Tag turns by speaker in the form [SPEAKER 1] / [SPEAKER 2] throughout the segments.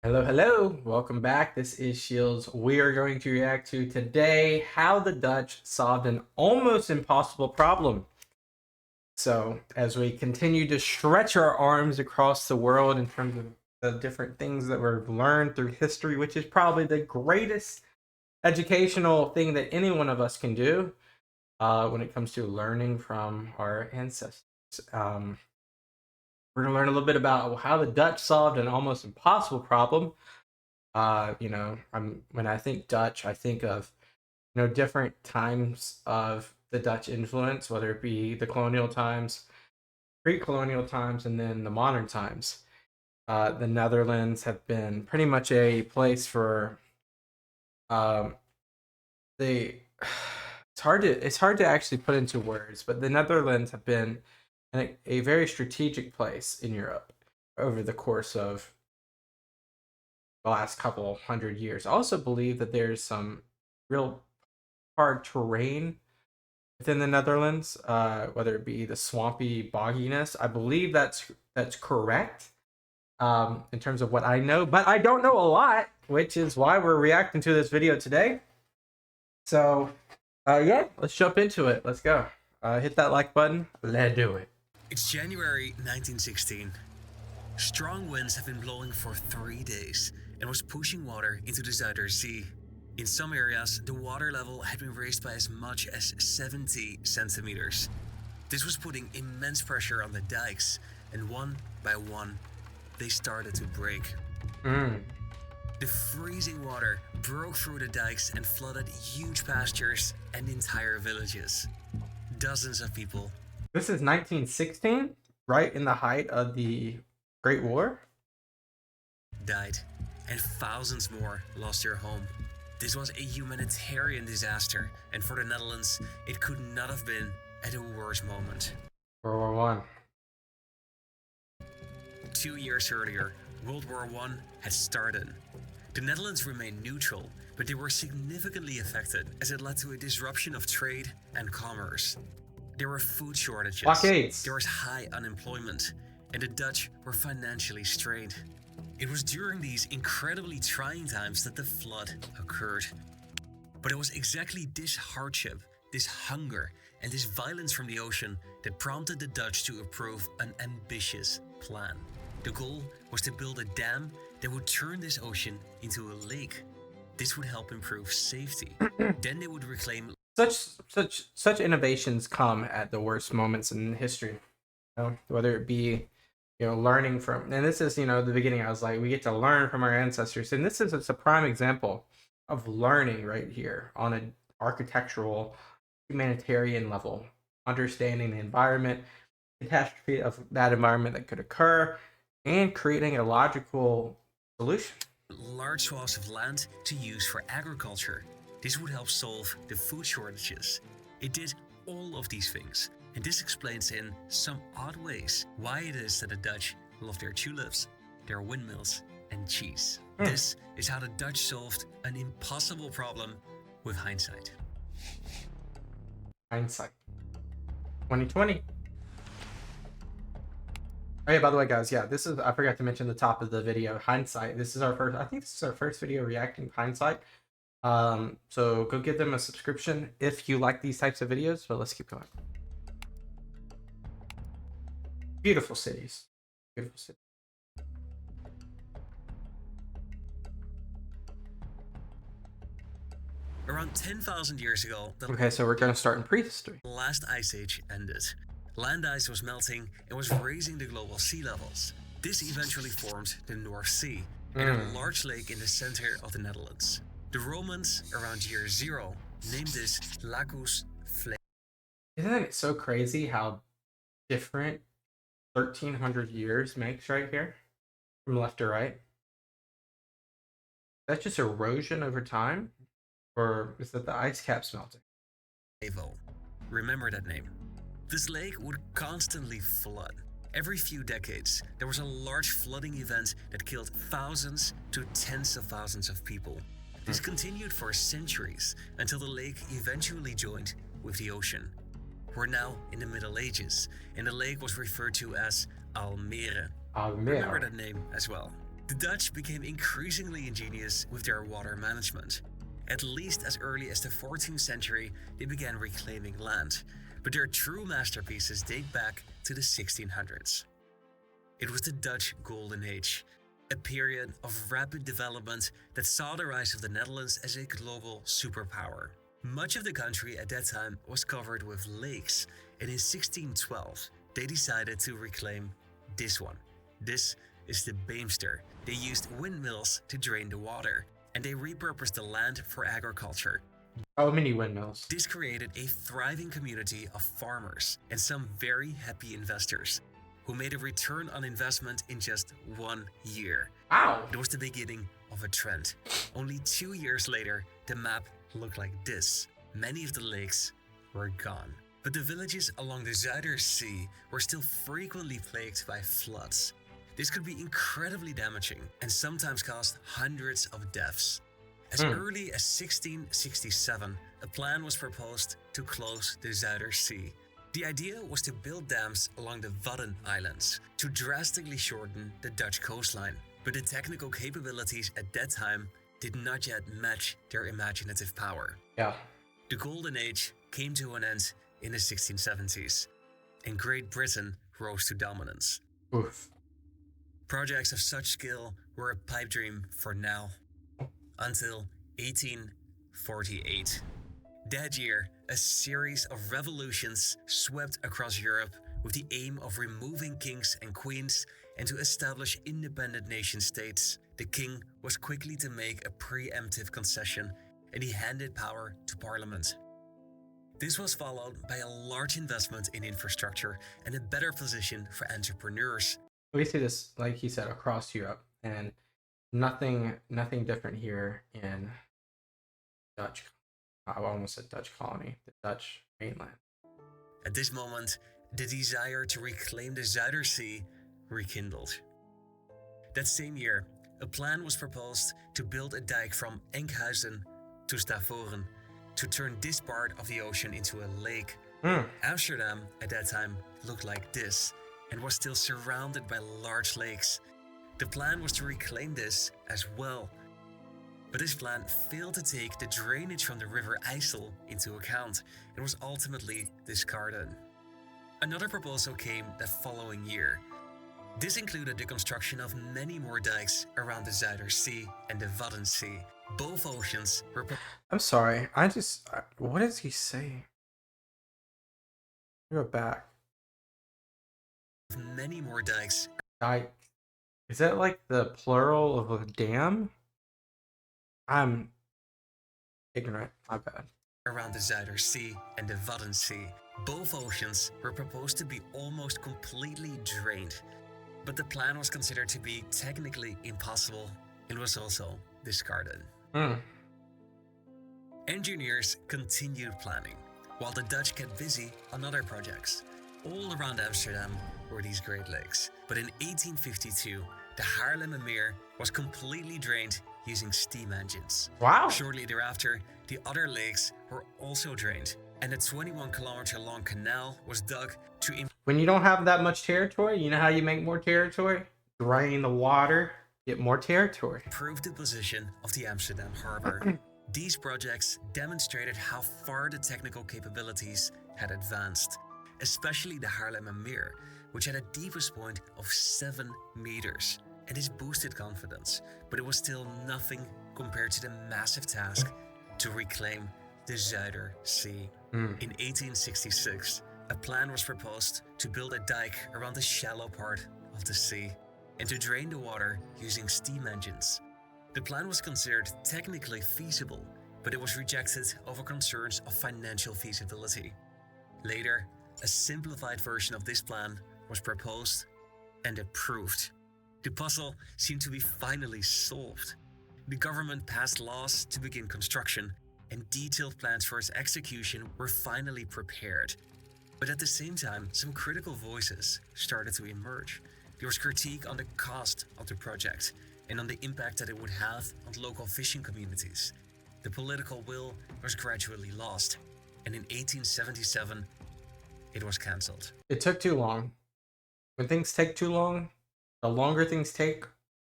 [SPEAKER 1] Hello, hello. Welcome back. This is Shields. We are going to react to today how the Dutch solved an almost impossible problem. So, as we continue to stretch our arms across the world in terms of the different things that we've learned through history, which is probably the greatest educational thing that any one of us can do when it comes to learning from our ancestors. We're going to learn a little bit about how the Dutch solved an almost impossible problem. When I think Dutch, I think of different times of the Dutch influence, whether it be the colonial times, pre-colonial times, and then the modern times. The Netherlands have been pretty much a place for um, they. It's hard to actually put into words, but the Netherlands have been a very strategic place in Europe over the course of the last couple hundred years. I also believe that there's some real hard terrain within the Netherlands, whether it be the swampy bogginess. I believe that's correct in terms of what I know, but I don't know a lot, which is why we're reacting to this video today. So, yeah, let's jump into it. Let's go. Hit that like button. Let's do it.
[SPEAKER 2] It's January 1916. Strong winds have been blowing for 3 days and was pushing water into the Zuiderzee. In some areas, the water level had been raised by as much as 70 centimeters. This was putting immense pressure on the dikes, and one by one, they started to break. The freezing water broke through the dikes and flooded huge pastures and entire villages. Dozens of people.
[SPEAKER 1] This is 1916, right in the height of the Great War.
[SPEAKER 2] Died, and thousands more lost their home. This was a humanitarian disaster, and for the Netherlands, it could not have been at a worse moment.
[SPEAKER 1] World War One.
[SPEAKER 2] 2 years earlier, World War I had started. The Netherlands remained neutral, but they were significantly affected as it led to a disruption of trade and commerce. There were food shortages,
[SPEAKER 1] Blockades.
[SPEAKER 2] there was high unemployment, and the Dutch were financially strained. It was during these incredibly trying times that the flood occurred. But it was exactly this hardship, this hunger, and this violence from the ocean that prompted the Dutch to approve an ambitious plan. The goal was to build a dam that would turn this ocean into a lake. This would help improve safety. Then they would reclaim.
[SPEAKER 1] Such innovations come at the worst moments in history. Whether it be learning from, and this is the beginning. I was like, we get to learn from our ancestors, and this is it's a prime example of learning right here on an architectural, humanitarian level, understanding the environment, catastrophe of that environment that could occur, and creating a logical solution.
[SPEAKER 2] Large swaths of land to use for agriculture. This would help solve the food shortages. It did all of these things, and this explains in some odd ways why it is that the Dutch love their tulips, their windmills, and cheese. This is how the Dutch solved an impossible problem with hindsight.
[SPEAKER 1] Hindsight 2020. Oh yeah, by the way, guys, yeah, this is, I forgot to mention the top of the video, Hindsight. This is our first, I think this is our first video reacting to Hindsight. So go give them a subscription if you like these types of videos, but let's keep going. Beautiful cities. Beautiful cities.
[SPEAKER 2] Around 10,000 years ago, the
[SPEAKER 1] Okay, so we're going to start in prehistory.
[SPEAKER 2] last ice age ended. Land ice was melting and was raising the global sea levels. This eventually formed the North Sea and a large lake in the center of the Netherlands. The Romans, around year 0, named this Lacus Flevoland.
[SPEAKER 1] Isn't it so crazy how different 1,300 years makes right here from left to right? That's just erosion over time? Or is that the ice caps melting?
[SPEAKER 2] Remember that name. This lake would constantly flood. Every few decades, there was a large flooding event that killed thousands to tens of thousands of people. This continued for centuries until the lake eventually joined with the ocean. We're now in the Middle Ages, and the lake was referred to as Almere. Remember that name as well. The Dutch became increasingly ingenious with their water management. At least as early as the 14th century, they began reclaiming land, but their true masterpieces date back to the 1600s. It was the Dutch Golden Age, a period of rapid development that saw the rise of the Netherlands as a global superpower. Much of the country at that time was covered with lakes, and in 1612 they decided to reclaim this one. This is the Beemster. They used windmills to drain the water, and they repurposed the land for agriculture.
[SPEAKER 1] How many windmills?
[SPEAKER 2] This created a thriving community of farmers and some very happy investors who made a return on investment in just 1 year.
[SPEAKER 1] Wow.
[SPEAKER 2] It was the beginning of a trend. Only 2 years later, the map looked like this. Many of the lakes were gone. But the villages along the Zuiderzee were still frequently plagued by floods. This could be incredibly damaging and sometimes caused hundreds of deaths. As early as 1667, a plan was proposed to close the Zuiderzee. The idea was to build dams along the Wadden Islands to drastically shorten the Dutch coastline. But the technical capabilities at that time did not yet match their imaginative power.
[SPEAKER 1] Yeah.
[SPEAKER 2] The Golden Age came to an end in the 1670s, and Great Britain rose to dominance.
[SPEAKER 1] Oof.
[SPEAKER 2] Projects of such scale were a pipe dream for now, until 1848. That year, a series of revolutions swept across Europe with the aim of removing kings and queens and to establish independent nation-states. The king was quickly to make a preemptive concession, and he handed power to Parliament. This was followed by a large investment in infrastructure and a better position for entrepreneurs.
[SPEAKER 1] We see this, like he said, across Europe, and nothing different here in Dutch. I almost said Dutch colony, the Dutch mainland.
[SPEAKER 2] At this moment, the desire to reclaim the Zuiderzee rekindled. That same year, a plan was proposed to build a dike from Enkhuizen to Stavoren to turn this part of the ocean into a lake. Amsterdam at that time looked like this and was still surrounded by large lakes. The plan was to reclaim this as well. But this plan failed to take the drainage from the River IJssel into account and was ultimately discarded. Another proposal came that following year. This included the construction of many more dikes around the Zuiderzee and the Waddenzee. Both oceans were...
[SPEAKER 1] I'm sorry. What does he say? Go back.
[SPEAKER 2] Many more dikes.
[SPEAKER 1] Dike. Is that like the plural of a dam? I'm ignorant. My bad.
[SPEAKER 2] Around the Zuiderzee and the Waddenzee. Both oceans were proposed to be almost completely drained. But the plan was considered to be technically impossible and was also discarded. Engineers continued planning, while the Dutch kept busy on other projects. All around Amsterdam were these Great Lakes. But in 1852, the Haarlemmermeer was completely drained using steam engines.
[SPEAKER 1] Wow.
[SPEAKER 2] Shortly thereafter, the other lakes were also drained, and a 21-kilometer-long canal was dug to...
[SPEAKER 1] When you don't have that much territory, you know how you make more territory? Drain the water, get more territory.
[SPEAKER 2] Improve the position of the Amsterdam harbor. These projects demonstrated how far the technical capabilities had advanced, especially the Haarlemmermeer, which had a deepest point of 7 meters. And this boosted confidence, but it was still nothing compared to the massive task to reclaim the Zuiderzee. In 1866, a plan was proposed to build a dike around the shallow part of the sea and to drain the water using steam engines. The plan was considered technically feasible, but it was rejected over concerns of financial feasibility. Later, a simplified version of this plan was proposed and approved. The puzzle seemed to be finally solved. The government passed laws to begin construction, and detailed plans for its execution were finally prepared. But at the same time, some critical voices started to emerge. There was critique on the cost of the project and on the impact that it would have on local fishing communities. The political will was gradually lost, and in 1877, it was cancelled.
[SPEAKER 1] It took too long. When things take too long, the longer things take,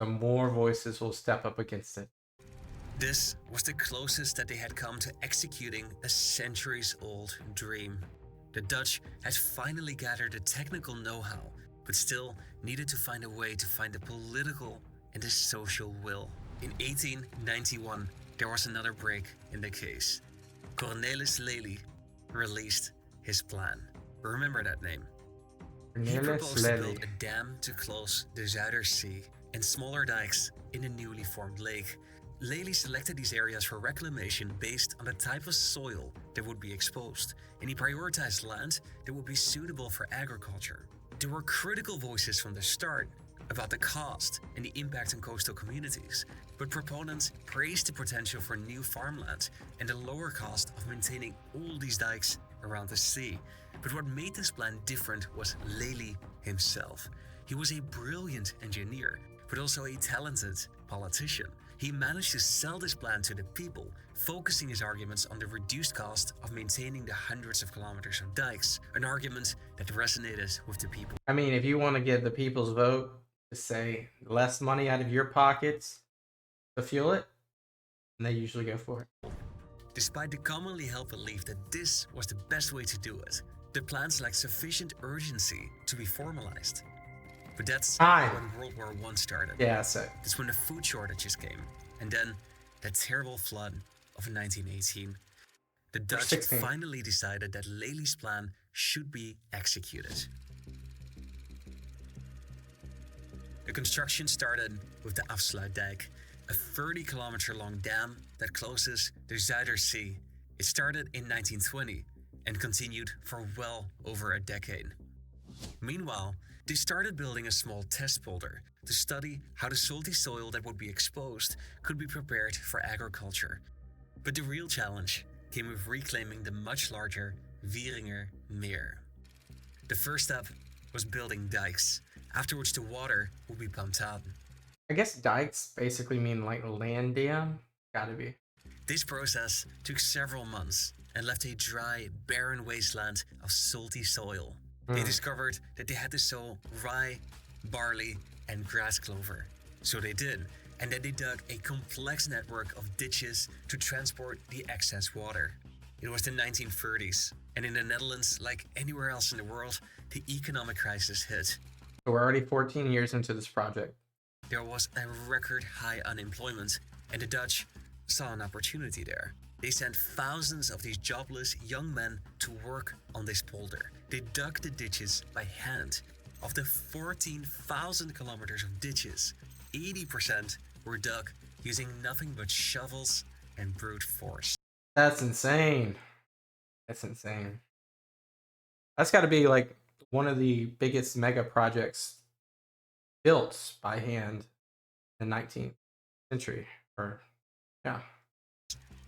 [SPEAKER 1] the more voices will step up against it.
[SPEAKER 2] This was the closest that they had come to executing a centuries-old dream. The Dutch had finally gathered the technical know-how, but still needed to find a way to find the political and the social will. In 1891, there was another break in the case. Cornelis Lely released his plan. Remember that name. He
[SPEAKER 1] Cornelis
[SPEAKER 2] proposed to
[SPEAKER 1] Lely.
[SPEAKER 2] build a dam to close the Zuiderzee and smaller dikes in the newly formed lake. Lely selected these areas for reclamation based on the type of soil that would be exposed, and he prioritized land that would be suitable for agriculture. There were critical voices from the start about the cost and the impact on coastal communities, but proponents praised the potential for new farmland and the lower cost of maintaining all these dikes around the sea. But what made this plan different was Lely himself. He was a brilliant engineer, but also a talented politician. He managed to sell this plan to the people, focusing his arguments on the reduced cost of maintaining the hundreds of kilometers of dikes, an argument that resonated with the people.
[SPEAKER 1] I mean, if you want to get the people's vote to say less money out of your pockets to fuel it, then they usually go for it.
[SPEAKER 2] Despite the commonly held belief that this was the best way to do it, the plans lacked sufficient urgency to be formalized. But that's when World War I started.
[SPEAKER 1] Yeah, so
[SPEAKER 2] That's when the food shortages came. And then that terrible flood of 1918. The Dutch
[SPEAKER 1] 16.
[SPEAKER 2] finally decided that Lely's plan should be executed. The construction started with the Afsluitdijk, a 30-kilometer long dam that closes the Zuiderzee. It started in 1920 and continued for well over a decade. Meanwhile, they started building a small test polder to study how the salty soil that would be exposed could be prepared for agriculture. But the real challenge came with reclaiming the much larger Wieringer Meer. The first step was building dikes, after which the water would be pumped out.
[SPEAKER 1] I guess dikes basically mean like land dam. Gotta be.
[SPEAKER 2] This process took several months and left a dry, barren wasteland of salty soil. They discovered that they had to sow rye, barley, and grass clover. So they did, and then they dug a complex network of ditches to transport the excess water. It was the 1930s, and in the Netherlands, like anywhere else in the world, the economic crisis hit.
[SPEAKER 1] So we're already 14 years into this project.
[SPEAKER 2] There was a record high unemployment, and the Dutch saw an opportunity there. They sent thousands of these jobless young men to work on this polder. They dug the ditches by hand. Of the 14,000 kilometers of ditches, 80% were dug using nothing but shovels and brute force.
[SPEAKER 1] That's insane. That's insane. That's got to be like one of the biggest mega projects built by hand in the 19th century. Or, yeah.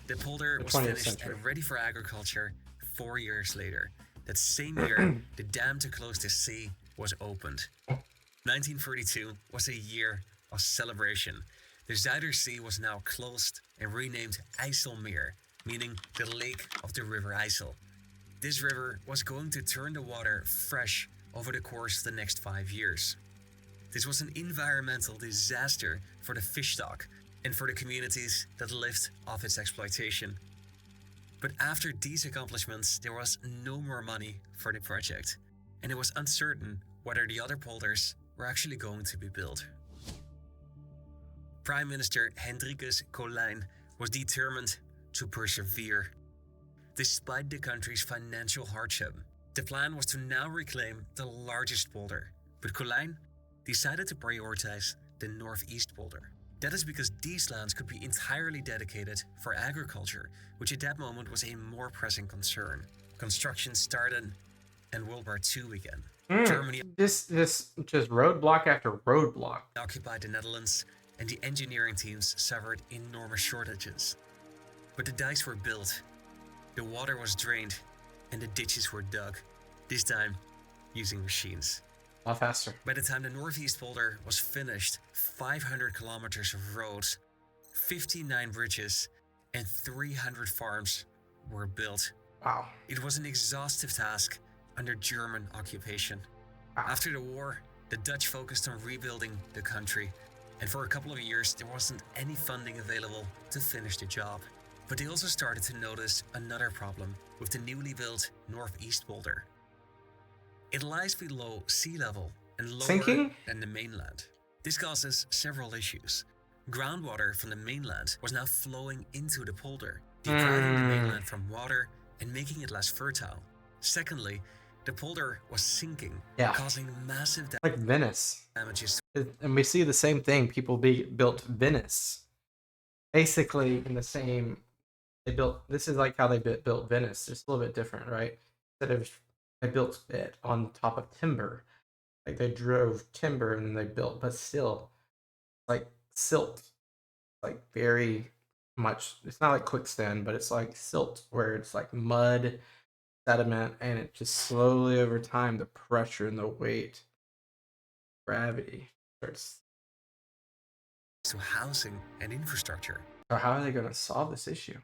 [SPEAKER 2] The polder was
[SPEAKER 1] 20th
[SPEAKER 2] finished
[SPEAKER 1] century.
[SPEAKER 2] and ready for agriculture 4 years later. That same year, the dam to close the sea was opened. 1942 was a year of celebration. The Zuiderzee was now closed and renamed IJsselmeer, meaning the lake of the River IJssel. This river was going to turn the water fresh over the course of the next 5 years. This was an environmental disaster for the fish stock and for the communities that lived off its exploitation. But after these accomplishments, there was no more money for the project, and it was uncertain whether the other polders were actually going to be built. Prime Minister Hendrikus Colijn was determined to persevere. Despite the country's financial hardship, the plan was to now reclaim the largest polder, but Colijn decided to prioritize the northeast polder. That is because these lands could be entirely dedicated for agriculture, which at that moment was a more pressing concern. Construction started and World War II began. Germany
[SPEAKER 1] This just roadblock after roadblock.
[SPEAKER 2] occupied the Netherlands, and the engineering teams suffered enormous shortages. But the dikes were built, the water was drained, and the ditches were dug, this time using machines.
[SPEAKER 1] A lot faster.
[SPEAKER 2] By the time the Northeast Polder was finished, 500 kilometers of roads, 59 bridges, and 300 farms were built.
[SPEAKER 1] Wow.
[SPEAKER 2] It was an exhaustive task under German occupation.
[SPEAKER 1] Wow.
[SPEAKER 2] After the war, the Dutch focused on rebuilding the country. And for a couple of years, there wasn't any funding available to finish the job. But they also started to notice another problem with the newly built Northeast Polder. It lies below sea level and lower
[SPEAKER 1] Sinking?
[SPEAKER 2] than the mainland. This causes several issues. Groundwater from the mainland was now flowing into the polder, depriving the mainland from water and making it less fertile. Secondly, the polder was sinking,
[SPEAKER 1] Yeah.
[SPEAKER 2] causing massive
[SPEAKER 1] Like Venice.
[SPEAKER 2] damages.
[SPEAKER 1] And we see the same thing. People built Venice. Basically in the same, this is like how they built Venice, just a little bit different, right? Instead of, they built it on top of timber. Like they drove timber and then they built, but still, like silt, like very much. It's not like quicksand, but it's like silt, where it's like mud, sediment, and it just slowly over time, the pressure and the weight, gravity starts.
[SPEAKER 2] To housing and infrastructure.
[SPEAKER 1] So how are they going to solve this issue?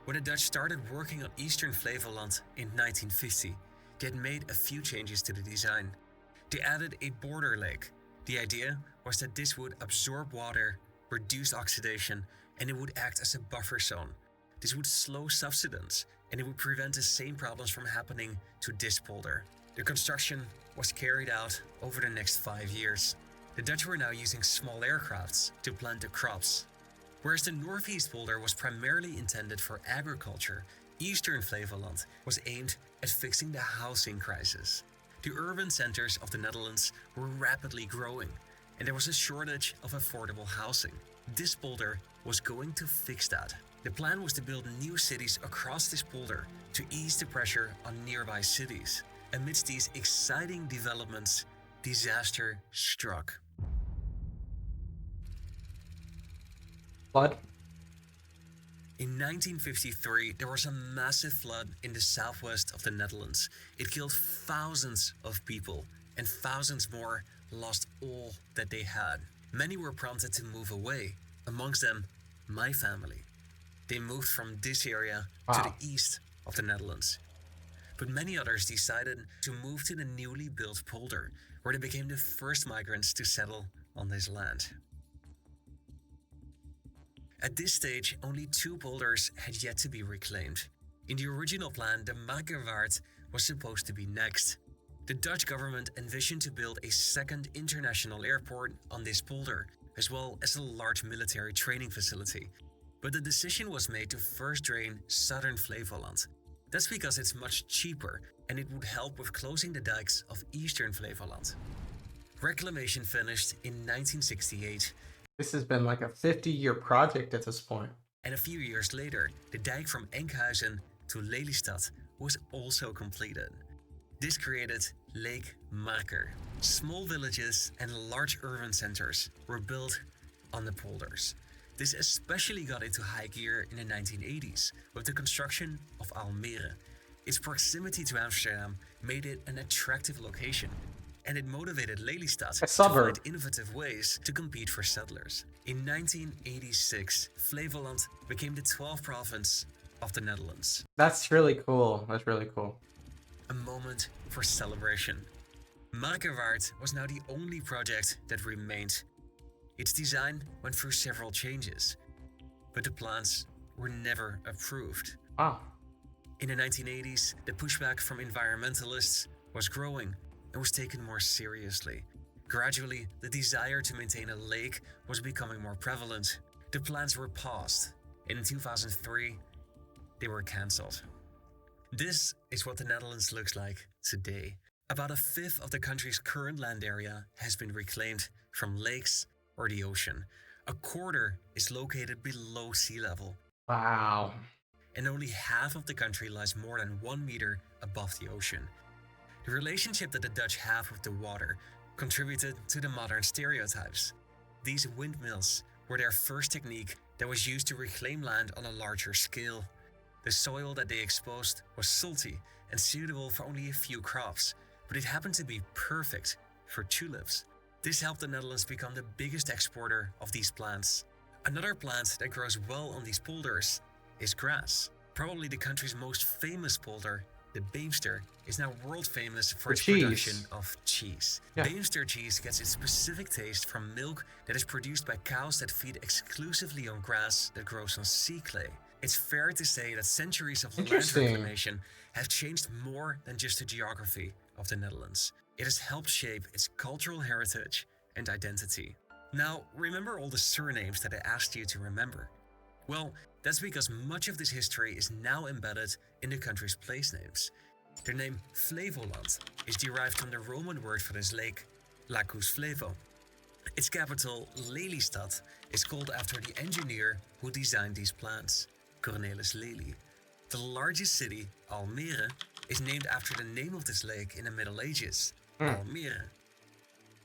[SPEAKER 2] When the Dutch started working on eastern Flevoland in 1950, they had made a few changes to the design. They added a border lake. The idea was that this would absorb water, reduce oxidation, and it would act as a buffer zone. This would slow subsidence, and it would prevent the same problems from happening to this polder. The construction was carried out over the next 5 years. The Dutch were now using small aircrafts to plant the crops. Whereas the Northeast Polder was primarily intended for agriculture, Eastern Flevoland was aimed at fixing the housing crisis. The urban centers of the Netherlands were rapidly growing, and there was a shortage of affordable housing. This polder was going to fix that. The plan was to build new cities across this polder to ease the pressure on nearby cities. Amidst these exciting developments, disaster struck.
[SPEAKER 1] Flood?
[SPEAKER 2] In 1953, there was a massive flood in the southwest of the Netherlands. It killed thousands of people, and thousands more lost all that they had. Many were prompted to move away, amongst them my family. They moved from this area to the east of the Netherlands. But many others decided to move to the newly built polder, where they became the first migrants to settle on this land. At this stage, only 2 polders had yet to be reclaimed. In the original plan, the Makerwaard was supposed to be next. The Dutch government envisioned to build a second international airport on this polder, as well as a large military training facility. But the decision was made to first drain southern Flevoland. That's because it's much cheaper, and it would help with closing the dikes of eastern Flevoland. Reclamation finished in 1968.
[SPEAKER 1] This has been like a 50-year project at this point.
[SPEAKER 2] And a few years later, the dike from Enkhuizen to Lelystad was also completed. This created Lake Maker. Small villages and large urban centers were built on the polders. This especially got into high gear in the 1980s with the construction of Almere. Its proximity to Amsterdam made it an attractive location, and it motivated Lelystad to find innovative ways to compete for settlers. In 1986, Flevoland became the 12th province of the Netherlands.
[SPEAKER 1] That's really cool. That's really cool.
[SPEAKER 2] A moment for celebration. Makerwaard was now the only project that remained. Its design went through several changes, but the plans were never approved. In the 1980s, the pushback from environmentalists was growing and was taken more seriously. Gradually, the desire to maintain a lake was becoming more prevalent. The plans were paused, and in 2003, they were cancelled. This is what the Netherlands looks like today. About a fifth of the country's current land area has been reclaimed from lakes or the ocean. A quarter is located below sea level.
[SPEAKER 1] Wow.
[SPEAKER 2] And only half of the country lies more than 1 meter above the ocean. The relationship that the Dutch have with the water contributed to the modern stereotypes. These windmills were their first technique that was used to reclaim land on a larger scale. The soil that they exposed was salty and suitable for only a few crops, but it happened to be perfect for tulips. This helped the Netherlands become the biggest exporter of these plants. Another plant that grows well on these polders is grass. Probably the country's most famous polder The Beemster is now world famous for
[SPEAKER 1] For
[SPEAKER 2] its production
[SPEAKER 1] cheese.
[SPEAKER 2] of cheese.
[SPEAKER 1] Yeah.
[SPEAKER 2] Beemster cheese gets its specific taste from milk that is produced by cows that feed exclusively on grass that grows on sea clay. It's fair to say that centuries of land
[SPEAKER 1] Interesting.
[SPEAKER 2] reclamation have changed more than just the geography of the Netherlands. It has helped shape its cultural heritage and identity. Now, remember all the surnames that I asked you to remember? Well, that's because much of this history is now embedded in the country's place names. The name Flevoland is derived from the Roman word for this lake, Lacus Flevo. Its capital, Lelystad, is called after the engineer who designed these plans, Cornelis Lely. The largest city, Almere, is named after the name of this lake in the Middle Ages, Almere.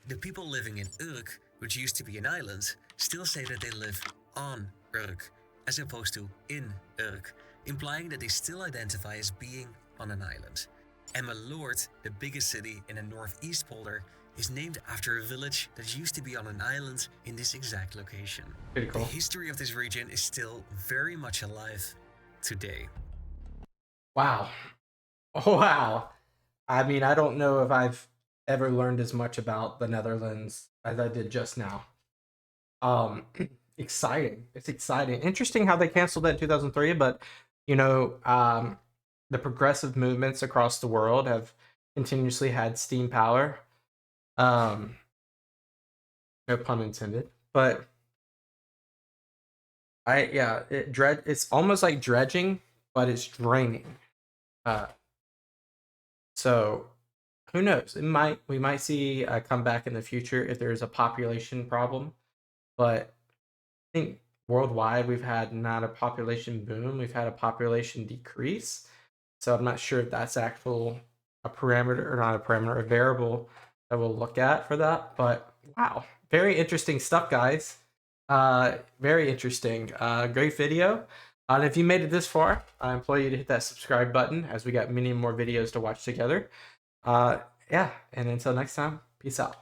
[SPEAKER 2] The people living in Urk, which used to be an island, still say that they live on Urk, as opposed to in Urk, implying that they still identify as being on an island. Emmeloord, the biggest city in the northeast polder, is named after a village that used to be on an island in this exact location.
[SPEAKER 1] Pretty
[SPEAKER 2] The
[SPEAKER 1] cool.
[SPEAKER 2] history of this region is still very much alive today.
[SPEAKER 1] Wow. Oh, wow. I mean, I don't know if I've ever learned as much about the Netherlands as I did just now. Um, exciting. It's exciting. Interesting how they canceled that in 2003, but you know, the progressive movements across the world have continuously had steam power. Um, no pun intended. But it's almost like dredging, but it's draining. Uh, so who knows? We might see a comeback in the future if there's a population problem. But I think worldwide we've had not a population boom, we've had a population decrease. So I'm not sure if that's a parameter or not a parameter, a variable that we'll look at for that. But wow, very interesting stuff, guys. Very interesting. Great video. And if you made it this far, I implore you to hit that subscribe button as we got many more videos to watch together. Yeah, and until next time, peace out.